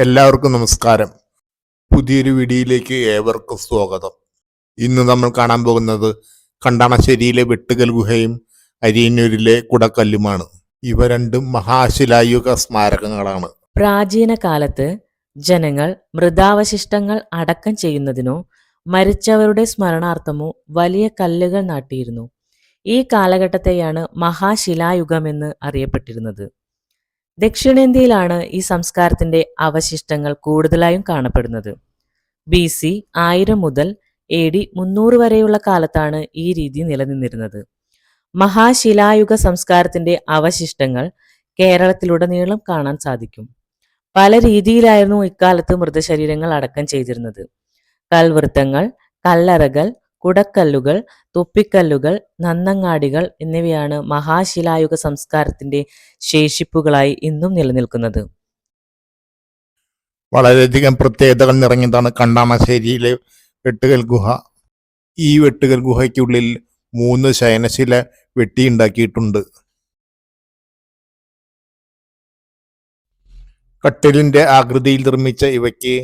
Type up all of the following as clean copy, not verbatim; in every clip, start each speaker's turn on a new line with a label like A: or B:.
A: എല്ലാവർക്കും നമസ്കാരം. പുതിയൊരു വീഡിയോയിലേക്ക് ഏവർക്കും സ്വാഗതം. ഇന്ന് നമ്മൾ കാണാൻ പോകുന്നത് കണ്ടണശ്ശേരിയിലെ വെട്ടുകൽ ഗുഹയും അരിയന്നൂരിലെ കുടക്കല്ലുമാണ്. ഇവ രണ്ടും മഹാശിലായുഗ സ്മാരകങ്ങളാണ്.
B: പ്രാചീന കാലത്ത് ജനങ്ങൾ മൃതാവശിഷ്ടങ്ങൾ അടക്കം ചെയ്യുന്നതിനോ മരിച്ചവരുടെ സ്മരണാർത്ഥമോ വലിയ കല്ലുകൾ നാട്ടിയിരുന്നു. ഈ കാലഘട്ടത്തെയാണ് മഹാശിലായുഗമെന്ന് അറിയപ്പെട്ടിരുന്നത്. ദക്ഷിണേന്ത്യയിലാണ് ഈ സംസ്കാരത്തിന്റെ അവശിഷ്ടങ്ങൾ കൂടുതലായും കാണപ്പെടുന്നത്. BC 1000 മുതൽ AD 300 വരെയുള്ള കാലത്താണ് ഈ രീതി നിലനിന്നിരുന്നത്. മഹാശിലായുഗ സംസ്കാരത്തിന്റെ അവശിഷ്ടങ്ങൾ കേരളത്തിലുടനീളം കാണാൻ സാധിക്കും. പല രീതിയിലായിരുന്നു ഇക്കാലത്ത് മൃതശരീരങ്ങൾ അടക്കം ചെയ്തിരുന്നത്. കൽവൃത്തങ്ങൾ, കല്ലറകൾ, കുടക്കല്ലുകൾ, തൊപ്പിക്കല്ലുകൾ, നന്നങ്ങാടികൾ എന്നിവയാണ് മഹാശിലായുഗ സംസ്കാരത്തിന്റെ ശേഷിപ്പുകളായി ഇന്നും നിലനിൽക്കുന്നത്.
A: വളരെയധികം പ്രത്യേകതകൾ നിറഞ്ഞതാണ് കണ്ടണശ്ശേരിയിലെ വെട്ടുകൽ ഗുഹ. ഈ വെട്ടുകൽ ഗുഹയ്ക്കുള്ളിൽ 3 ശയനശില വെട്ടിയുണ്ടാക്കിയിട്ടുണ്ട്. കട്ടിലിന്റെ ആകൃതിയിൽ നിർമ്മിച്ച ഇവയ്ക്ക്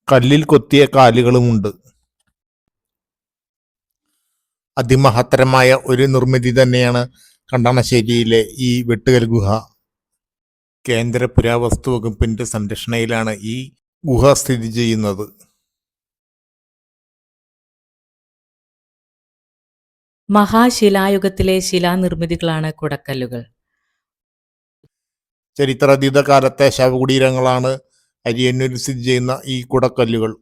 A: കല്ലിൽ കൊത്തിയ കാലുകളുമുണ്ട്. അതിമഹത്തരമായ ഒരു നിർമ്മിതി തന്നെയാണ് കണ്ടണശ്ശേരിയിലെ ഈ വെട്ടുകൽ ഗുഹ. കേന്ദ്ര പുരാവസ്തു വകുപ്പിന്റെ സംരക്ഷണയിലാണ് ഈ ഗുഹ സ്ഥിതി ചെയ്യുന്നത്.
B: മഹാശിലായുഗത്തിലെ ശിലാനിർമ്മിതികളാണ് കുടക്കല്ലുകൾ.
A: ചരിത്രാതീത കാലത്തെ ശവകുടീരങ്ങളാണ് അരിയന്നൂരിൽ സ്ഥിതി ചെയ്യുന്ന ഈ കുടക്കല്ലുകൾ.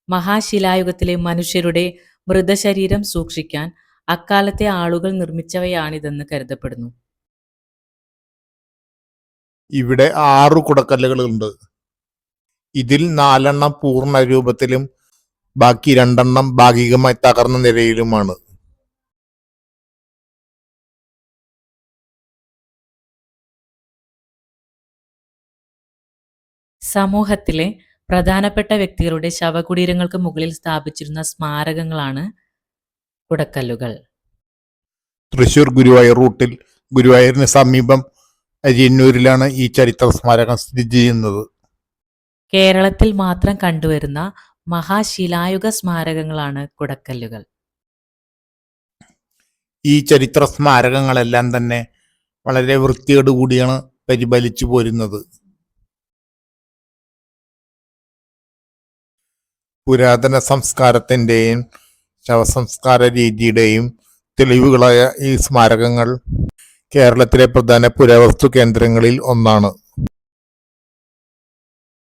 B: മഹാശിലായുഗത്തിലെ മനുഷ്യരുടെ മൃതശരീരം സൂക്ഷിക്കാൻ അക്കാലത്തെ ആളുകൾ നിർമ്മിച്ചവയാണിതെന്ന് കരുതപ്പെടുന്നു.
A: ഇവിടെ 6 കുടക്കല്ലുകളുണ്ട്. ഇതിൽ 4 പൂർണ്ണ രൂപത്തിലും ബാക്കി 2 ഭാഗികമായി തകർന്ന നിലയിലുമാണ്.
B: സമൂഹത്തിലെ പ്രധാനപ്പെട്ട വ്യക്തികളുടെ ശവകുടീരങ്ങൾക്ക് മുകളിൽ സ്ഥാപിച്ചിരുന്ന സ്മാരകങ്ങളാണ് കുടക്കല്ലുകൾ.
A: തൃശൂർ ഗുരുവായൂർ റൂട്ടിൽ ഗുരുവായൂരിന് സമീപം അരിയന്നൂരിലാണ് ഈ ചരിത്ര സ്മാരകം സ്ഥിതി ചെയ്യുന്നത്.
B: കേരളത്തിൽ മാത്രം കണ്ടുവരുന്ന മഹാശിലായുഗ സ്മാരകങ്ങളാണ് കുടക്കല്ലുകൾ.
A: ഈ ചരിത്ര സ്മാരകങ്ങളെല്ലാം തന്നെ വളരെ വൃത്തിയോടുകൂടിയാണ് പരിപാലിച്ചു പോരുന്നത്. പുരാതന സംസ്കാരത്തിൻ്റെയും ശവസംസ്കാര രീതിയുടെയും തെളിവുകളായ ഈ സ്മാരകങ്ങൾ കേരളത്തിലെ പ്രധാന പുരാവസ്തു കേന്ദ്രങ്ങളിൽ ഒന്നാണ്.